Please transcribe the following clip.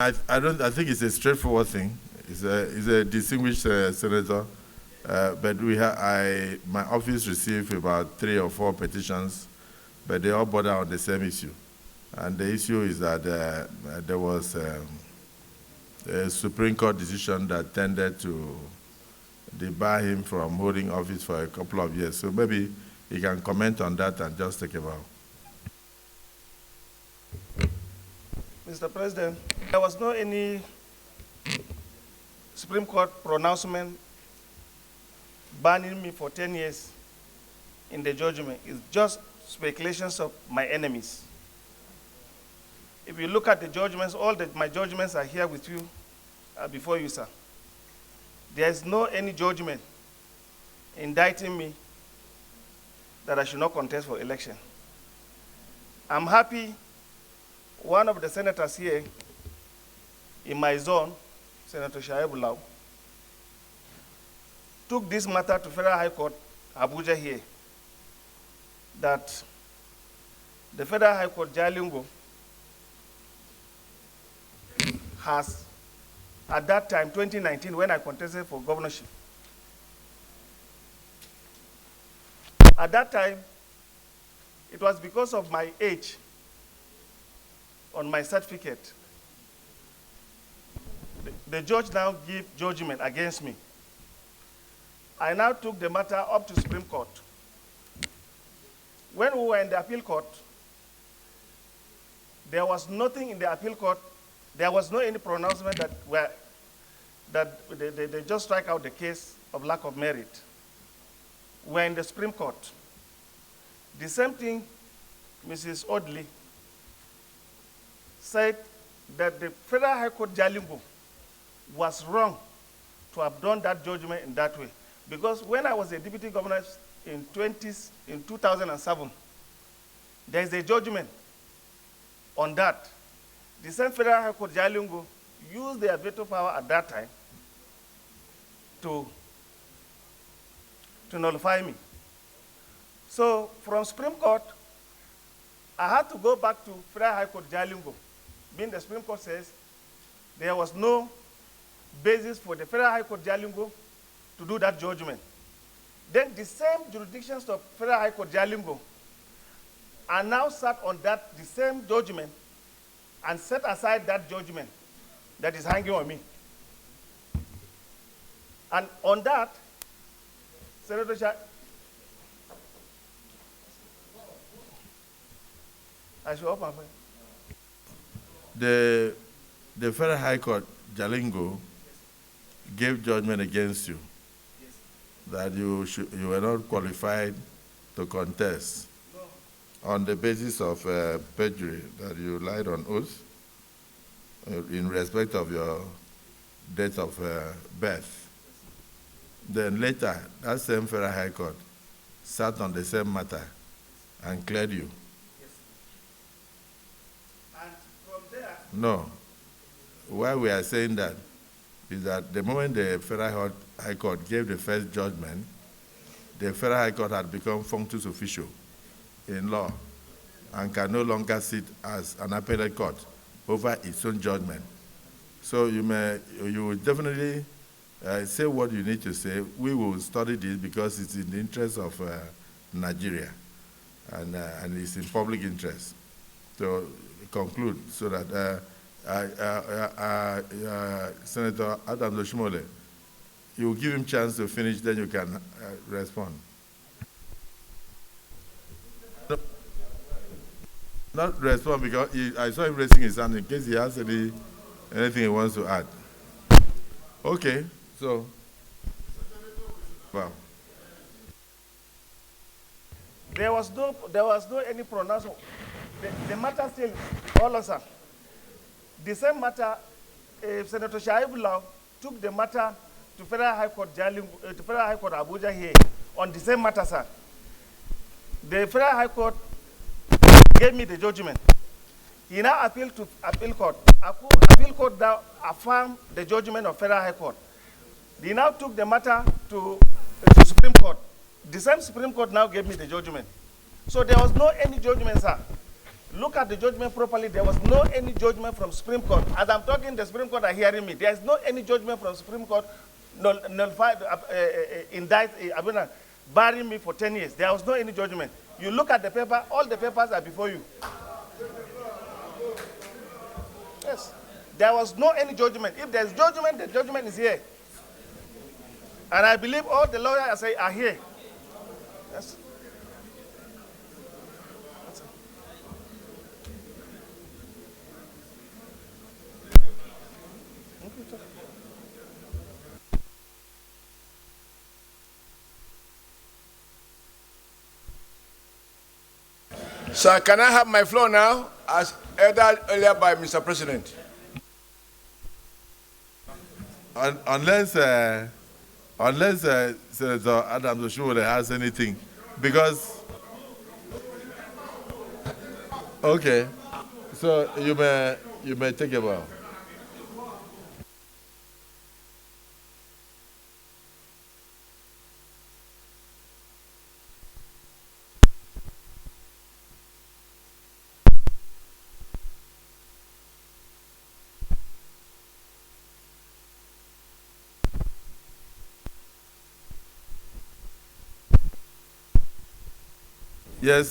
I think it's a straightforward thing. He's a distinguished senator, but my office received about 3 or 4 petitions, but they all border on the same issue. And the issue is that there was a Supreme Court decision that tended to debar him from holding office for a couple of years. So maybe he can comment on that and just take a bow. Mr. President, there was no any Supreme Court pronouncement banning me for 10 years in the judgment. It's just speculations of my enemies. If you look at the judgments, my judgments are here with you, before you, sir. There is no any judgment indicting me that I should not contest for election. I'm happy one of the senators here in my zone, Senator Shaibu, took this matter to Federal High Court, Abuja here, that the Federal High Court, Jalingo, has, at that time, 2019, when I contested for governorship, at that time, it was because of my age on my certificate. The judge now gave judgment against me. I now took the matter up to Supreme Court. When we were in the appeal court, there was nothing in the appeal court. There was no any pronouncement that they just strike out the case of lack of merit. We're in the Supreme Court. The same thing, Mrs. Audley said that the Federal High Court Jalingo was wrong to have done that judgment in that way. Because when I was a deputy governor in 2007, there is a judgment on that. The same Federal High Court Jalingo used their veto power at that time to nullify me. So from Supreme Court, I had to go back to Federal High Court Jalingo, being the Supreme Court says there was no basis for the Federal High Court Jalingo to do that judgment. Then the same jurisdictions of Federal High Court Jalingo are now sat on the same judgment and set aside that judgment that is hanging on me. And on that, Senator I should open my phone. The Federal High Court, Jalingo, gave judgment against you, that you were not qualified to contest on the basis of perjury, that you lied on oath in respect of your date of birth. Then later, that same Federal High Court sat on the same matter and cleared you. And from there? No. Why we are saying that is that the moment the Federal High Court gave the first judgment, the Federal High Court had become functus officio in law and can no longer sit as an appellate court over its own judgment. So you will definitely say what you need to say. We will study this because it's in the interest of Nigeria and it's in public interest. So conclude so that Senator Adam Doshimole, you will give him a chance to finish, then you can respond. No, not respond because I saw him raising his hand in case he has anything he wants to add. Okay, so, wow. There was no any pronouncement. The matter still, sir. The same matter, Senator Shaibu took the matter to Federal High Court to Federal High Court Abuja here on the same matter, sir. The Federal High Court gave me the judgment. He now appealed to appeal court. Appeal court now affirmed the judgment of Federal High Court. They now took the matter to Supreme Court. The same Supreme Court now gave me the judgment. So there was no any judgment, sir. Look at the judgment properly. There was no any judgment from Supreme Court. As I'm talking, the Supreme Court are hearing me. There is no any judgment from Supreme Court nullified, barring me for 10 years. There was no any judgment. You look at the paper, all the papers are before you. Yes. There was no any judgment. If there's judgment, the judgment is here. And I believe all the lawyers are here. Yes. Sir, can I have my floor now, as ordered earlier by Mr. President? Unless Senator Adams Oshimole has anything, because okay, so you may take a bow. Yes.